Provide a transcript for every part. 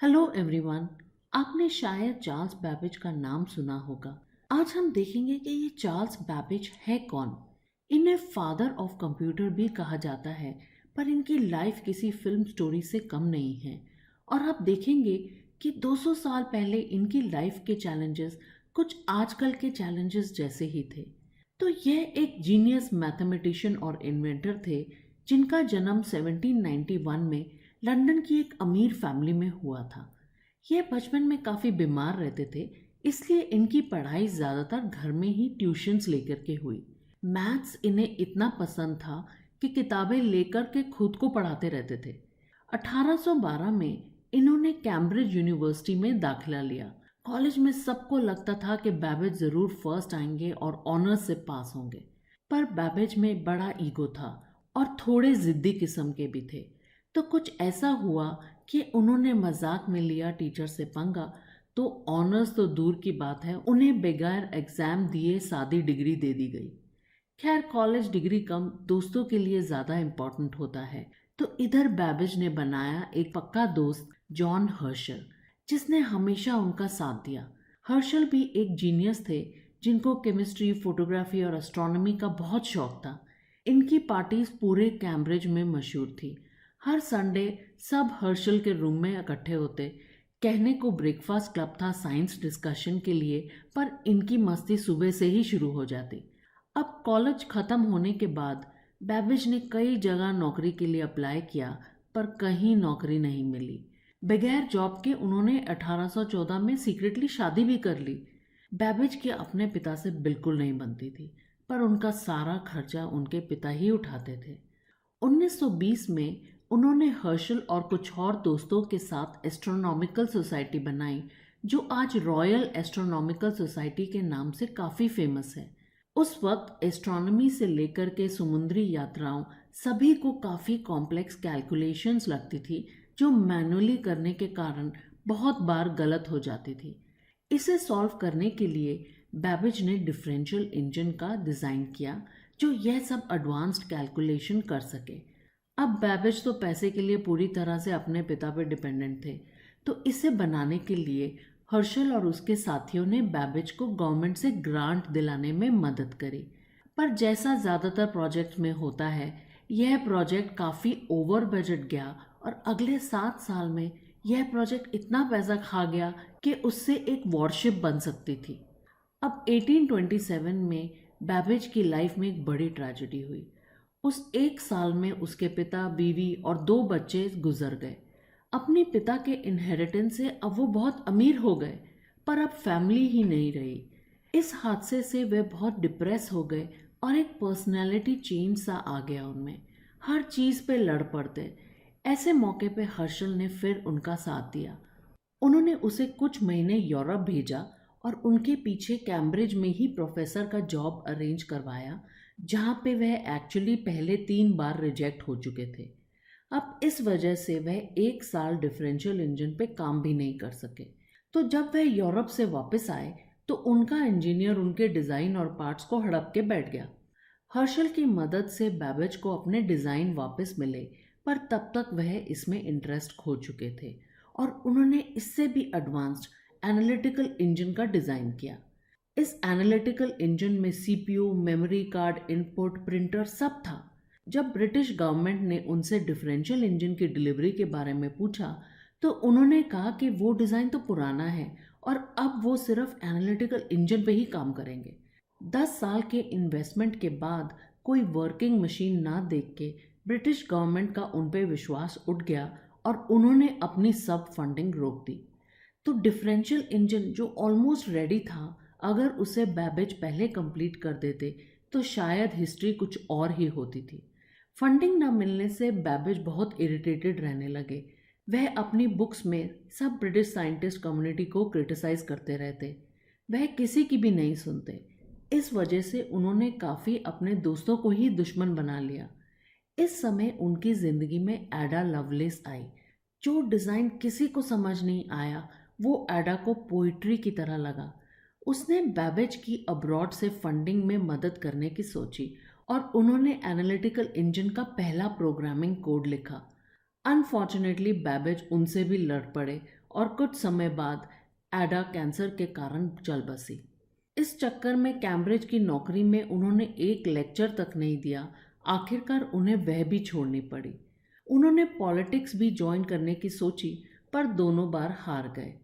Hello everyone. आपने शायद Charles Babbage का नाम सुना होगा। आज हम देखेंगे कि ये चार्ल्स बैबेज है कौन। इन्हें फादर ऑफ कंप्यूटर भी कहा जाता है, पर इनकी लाइफ किसी फिल्म स्टोरी से कम नहीं है। और आप देखेंगे कि 200 साल पहले इनकी लाइफ के चैलेंजेस कुछ आजकल के चैलेंजेस जैसे ही थे। तो यह एक जीनियस मैथमेटिशियन और इन्वेंटर थे, जिनका जन्म 1791 में लंदन की एक अमीर फैमिली में हुआ था। ये बचपन में काफ़ी बीमार रहते थे, इसलिए इनकी पढ़ाई ज़्यादातर घर में ही ट्यूशन्स लेकर के हुई। मैथ्स इन्हें इतना पसंद था कि किताबें लेकर के खुद को पढ़ाते रहते थे। 1812 में इन्होंने कैम्ब्रिज यूनिवर्सिटी में दाखिला लिया। कॉलेज में सबको लगता था कि बैबेज ज़रूर फर्स्ट आएंगे और ऑनर्स से पास होंगे, पर बैबेज में बड़ा ईगो था और थोड़े ज़िद्दी किस्म के भी थे। तो कुछ ऐसा हुआ कि उन्होंने मजाक में लिया टीचर से पंगा, तो ऑनर्स तो दूर की बात है, उन्हें बगैर एग्ज़ाम दिए सादी डिग्री दे दी गई। खैर, कॉलेज डिग्री कम, दोस्तों के लिए ज़्यादा इम्पोर्टेंट होता है। तो इधर बैबेज ने बनाया एक पक्का दोस्त, जॉन हर्शल, जिसने हमेशा उनका साथ दिया। हर्शल भी एक जीनियस थे, जिनको केमिस्ट्री, फोटोग्राफी और एस्ट्रोनॉमी का बहुत शौक था। इनकी पार्टीज पूरे कैम्ब्रिज में मशहूर थी। हर संडे सब हर्शल के रूम में इकट्ठे होते। कहने को ब्रेकफास्ट क्लब था साइंस डिस्कशन के लिए, पर इनकी मस्ती सुबह से ही शुरू हो जाती। अब कॉलेज ख़त्म होने के बाद बैबेज ने कई जगह नौकरी के लिए अप्लाई किया, पर कहीं नौकरी नहीं मिली। बगैर जॉब के उन्होंने 1814 में सीक्रेटली शादी भी कर ली। बैबेज के अपने पिता से बिल्कुल नहीं बनती थी, पर उनका सारा खर्चा उनके पिता ही उठाते थे। 1920 में उन्होंने हर्शल और कुछ और दोस्तों के साथ एस्ट्रोनॉमिकल सोसाइटी बनाई, जो आज रॉयल एस्ट्रोनॉमिकल सोसाइटी के नाम से काफ़ी फेमस है। उस वक्त एस्ट्रोनॉमी से लेकर के समुद्री यात्राओं सभी को काफ़ी कॉम्प्लेक्स कैलकुलेशंस लगती थी, जो मैनुअली करने के कारण बहुत बार गलत हो जाती थी। इसे सॉल्व करने के लिए बैबेज ने डिफरेंशियल इंजन का डिज़ाइन किया, जो यह सब एडवांस्ड कैलकुलेशन कर सके। अब बैबेज तो पैसे के लिए पूरी तरह से अपने पिता पर डिपेंडेंट थे, तो इसे बनाने के लिए हर्शल और उसके साथियों ने बैबेज को गवर्नमेंट से ग्रांट दिलाने में मदद करी। पर जैसा ज़्यादातर प्रोजेक्ट में होता है, यह प्रोजेक्ट काफ़ी ओवर बजट गया और अगले 7 साल में यह प्रोजेक्ट इतना पैसा खा गया कि उससे एक वॉरशिप बन सकती थी। अब 1827 में बैबेज की लाइफ में एक बड़ी ट्रेजेडी हुई। उस एक साल में उसके पिता, बीवी और 2 बच्चे गुजर गए। अपने पिता के इनहेरिटेंस से अब वो बहुत अमीर हो गए, पर अब फैमिली ही नहीं रही। इस हादसे से वे बहुत डिप्रेस हो गए और एक पर्सनैलिटी चेंज सा आ गया उनमें। हर चीज़ पे लड़ पड़ते। ऐसे मौके पे हर्षल ने फिर उनका साथ दिया। उन्होंने उसे कुछ महीने यूरोप भेजा और उनके पीछे कैम्ब्रिज में ही प्रोफेसर का जॉब अरेंज करवाया, जहाँ पे वह एक्चुअली पहले 3 बार रिजेक्ट हो चुके थे। अब इस वजह से वह 1 साल डिफरेंशियल इंजन पे काम भी नहीं कर सके। तो जब वह यूरोप से वापस आए, तो उनका इंजीनियर उनके डिज़ाइन और पार्ट्स को हड़प के बैठ गया। हर्शल की मदद से बैबेज को अपने डिज़ाइन वापस मिले, पर तब तक वह इसमें इंटरेस्ट खो चुके थे और उन्होंने इससे भी एडवांस्ड एनालिटिकल इंजन का डिज़ाइन किया। इस एनालिटिकल इंजन में CPU, memory card, input, printer सब था। जब ब्रिटिश गवर्नमेंट ने उनसे डिफरेंशियल इंजन की डिलीवरी के बारे में पूछा, तो उन्होंने कहा कि वो डिज़ाइन तो पुराना है और अब वो सिर्फ एनालिटिकल इंजन पे ही काम करेंगे। 10 साल के इन्वेस्टमेंट के बाद कोई वर्किंग मशीन ना देख के ब्रिटिश गवर्नमेंट का उन पे विश्वास उठ गया और उन्होंने अपनी सब फंडिंग रोक दी। तो डिफरेंशियल इंजन जो ऑलमोस्ट रेडी था, अगर उसे बैबेज पहले कंप्लीट कर देते तो शायद हिस्ट्री कुछ और ही होती थी। फंडिंग न मिलने से बैबेज बहुत इरिटेटेड रहने लगे। वह अपनी बुक्स में सब ब्रिटिश साइंटिस्ट कम्युनिटी को क्रिटिसाइज करते रहते। वह किसी की भी नहीं सुनते। इस वजह से उन्होंने काफ़ी अपने दोस्तों को ही दुश्मन बना लिया। इस समय उनकी ज़िंदगी में एडा लवलेस आई। जो डिज़ाइन किसी को समझ नहीं आया, वो एडा को पोइट्री की तरह लगा। उसने बैबेज की अब्रॉड से फंडिंग में मदद करने की सोची और उन्होंने एनालिटिकल इंजन का पहला प्रोग्रामिंग कोड लिखा। अनफॉर्चुनेटली बैबेज उनसे भी लड़ पड़े और कुछ समय बाद एडा कैंसर के कारण चल बसी। इस चक्कर में कैम्ब्रिज की नौकरी में उन्होंने एक लेक्चर तक नहीं दिया। आखिरकार उन्हें वह भी छोड़नी पड़ी। उन्होंने पॉलिटिक्स भी ज्वाइन करने की सोची, पर दोनों बार हार गए।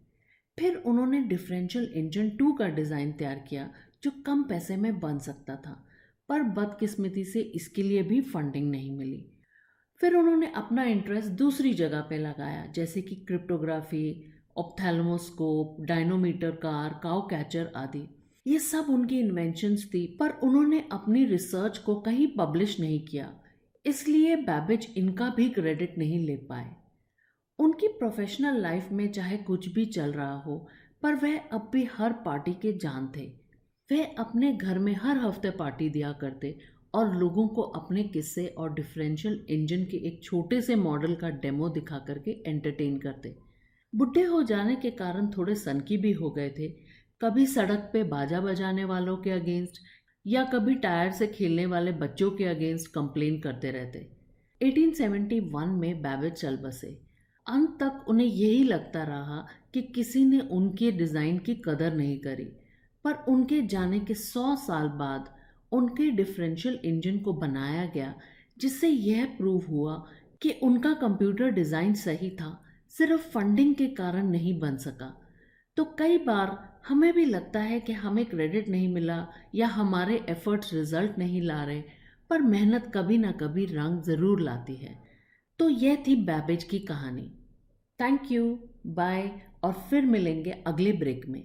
फिर उन्होंने डिफरेंशियल इंजन 2 का डिज़ाइन तैयार किया, जो कम पैसे में बन सकता था, पर बदकिस्मती से इसके लिए भी फंडिंग नहीं मिली। फिर उन्होंने अपना इंटरेस्ट दूसरी जगह पे लगाया, जैसे कि cryptography, ophthalmoscope, dynamometer car, cow catcher आदि। ये सब उनकी इन्वेंशंस थी, पर उन्होंने अपनी रिसर्च को कहीं पब्लिश नहीं किया, इसलिए बैबेज इनका भी क्रेडिट नहीं ले पाए। उनकी प्रोफेशनल लाइफ में चाहे कुछ भी चल रहा हो, पर वह अब भी हर पार्टी के जान थे। वह अपने घर में हर हफ्ते पार्टी दिया करते और लोगों को अपने किस्से और डिफरेंशियल इंजन के एक छोटे से मॉडल का डेमो दिखा करके एंटरटेन करते। बुढ़े हो जाने के कारण थोड़े सनकी भी हो गए थे। कभी सड़क पे बाजा बजाने वालों के अगेंस्ट या कभी टायर से खेलने वाले बच्चों के अगेंस्ट कंप्लेन करते रहते। 1871 में बैबेज चल बसे। अंत तक उन्हें यही लगता रहा कि किसी ने उनके डिज़ाइन की कदर नहीं करी, पर उनके जाने के 100 साल बाद उनके डिफरेंशियल इंजन को बनाया गया, जिससे यह प्रूव हुआ कि उनका कंप्यूटर डिज़ाइन सही था, सिर्फ फंडिंग के कारण नहीं बन सका। तो कई बार हमें भी लगता है कि हमें क्रेडिट नहीं मिला या हमारे एफर्ट्स रिजल्ट नहीं ला रहे, पर मेहनत कभी ना कभी रंग ज़रूर लाती है। तो यह थी बैबेज की कहानी। थैंक यू, बाय, और फिर मिलेंगे अगले ब्रेक में।